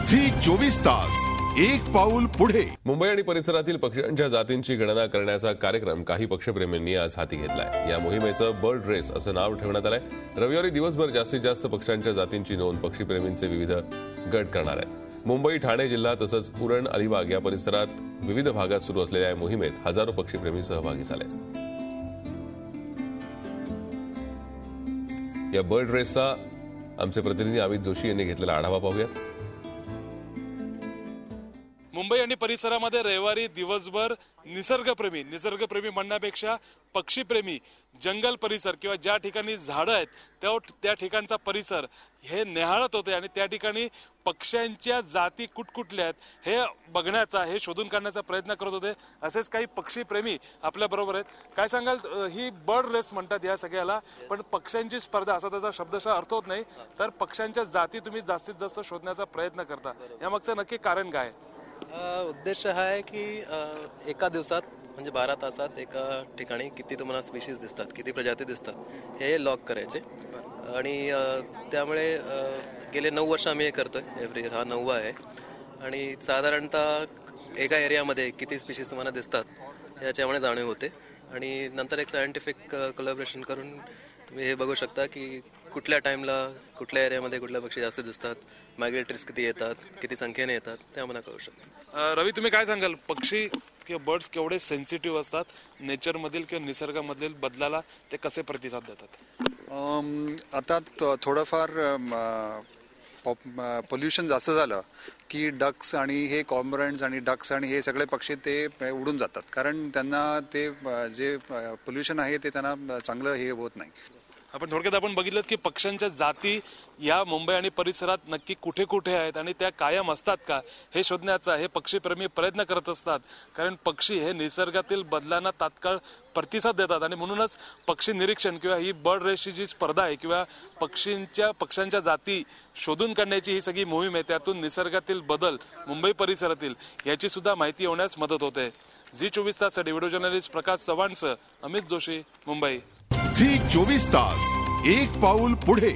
Zee 24 तास एक पाऊल पुढे। मुंबई आणि परिसरातील पक्ष्यांच्या जातींची गणना करण्याचा कार्यक्रम काही पक्षप्रेमींनी आज हाती घेतलाय। या मोहिमेचं बर्ड रेस असं नाव ठेवण्यात आलंय। रविवारी दिवसभर जास्तीत जास्त पक्ष्यांच्या जातींची नोंद पक्षीप्रेमींचे विविध गट करणार आहेत। मुंबई, ठाणे जिल्हा तसंच उरण, अलिबाग या परिसरात विविध भागात सुरू असलेल्या या मोहिमेत हजारो पक्षीप्रेमी सहभागी झाले। या बर्ड रेसचा आमचे प्रतिनिधी अमित जोशी यांनी घेतलेला आढावा पाहूया। मुंबई आणि परिसरामध्ये रविवारी दिवसभर निसर्गप्रेमी म्हणण्यापेक्षा पक्षीप्रेमी, जंगल परिसर किंवा ज्या ठिकाणी झाडं आहेत त्या ठिकाणचा परिसर हे निहाळत होते आणि त्या ठिकाणी पक्ष्यांच्या जाती कुठकुठल्या आहेत हे बघण्याचा, हे शोधून काढण्याचा प्रयत्न करत होते। असेच काही पक्षीप्रेमी आपल्या बरोबर आहेत। काय सांगाल, ही बर्ड रेस म्हणतात या सगळ्याला, पण पक्ष्यांची स्पर्धा असा त्याचा शब्दशः अर्थ होत नाही, तर पक्ष्यांच्या जाती तुम्ही जास्तीत जास्त शोधण्याचा प्रयत्न करता, यामागचं नक्की कारण काय? उद्देश हा आहे की एका दिवसात म्हणजे 12 तासात एका ठिकाणी किती तुम्हाला स्पीशीज दिसतात, किती प्रजाती दिसतात हे लॉग करायचे। आणि त्यामुळे गेले 9 वर्ष आम्ही हे करतोय। हा 9वा आहे आणि साधारणतः एका एरियामध्ये किती स्पीशीज तुम्हाला दिसतात याच्यामुळे जाणीव होते। आणि नंतर एक सायंटिफिक कोलॅबोरेशन करून तुम्ही हे बघू शकता की कुठल्या टाइमला कुठल्या एरियामध्ये कुठल्या पक्षी जास्त दिसतात, मायग्रेटरीज किती येतात, किती संख्येने येतात ते आम्हाला कळू शकतं। रवी, तुम्ही काय सांगाल, पक्षी किंवा बर्ड्स केवढे सेन्सिटिव्ह असतात नेचरमधील किंवा निसर्गामधील बदलाला, ते कसे प्रतिसाद देतात? आता थोडंफार पोल्युशन जास्त झालं की डक्स आणि हे कॉर्मोरंट्स आणि डक्स आणि हे सगळे पक्षी ते उडून जातात, कारण त्यांना ते जे पोल्युशन आहे ते त्यांना चांगलं हे होत नाही। थोडक्यात आपण बघितलं की पक्ष्यांच्या जाती या मुंबई आणि परिसरात नक्की कुठे कुठे आहेत आणि त्या कायम असतात का हे शोधण्याचा हे पक्षीप्रेमी प्रयत्न करत असतात, कारण पक्षी हे निसर्गातील बदलांना तात्काळ प्रतिसाद देतात आणि म्हणूनच पक्षी निरीक्षण किंवा ही बर्ड रेसची जी स्पर्धा आहे किंवा पक्ष्यांच्या जाती शोधून काढण्याची ही सगळी मोहीम आहे, त्यातून निसर्गातील बदल मुंबई परिसरातील याची सुद्धा माहिती होण्यास मदत होते। झी 24 ताससाठी व्हिडिओ जर्नलिस्ट प्रकाश चव्हाणसह अमित जोशी, मुंबई। झी 24 तास एक पाऊल पुढे।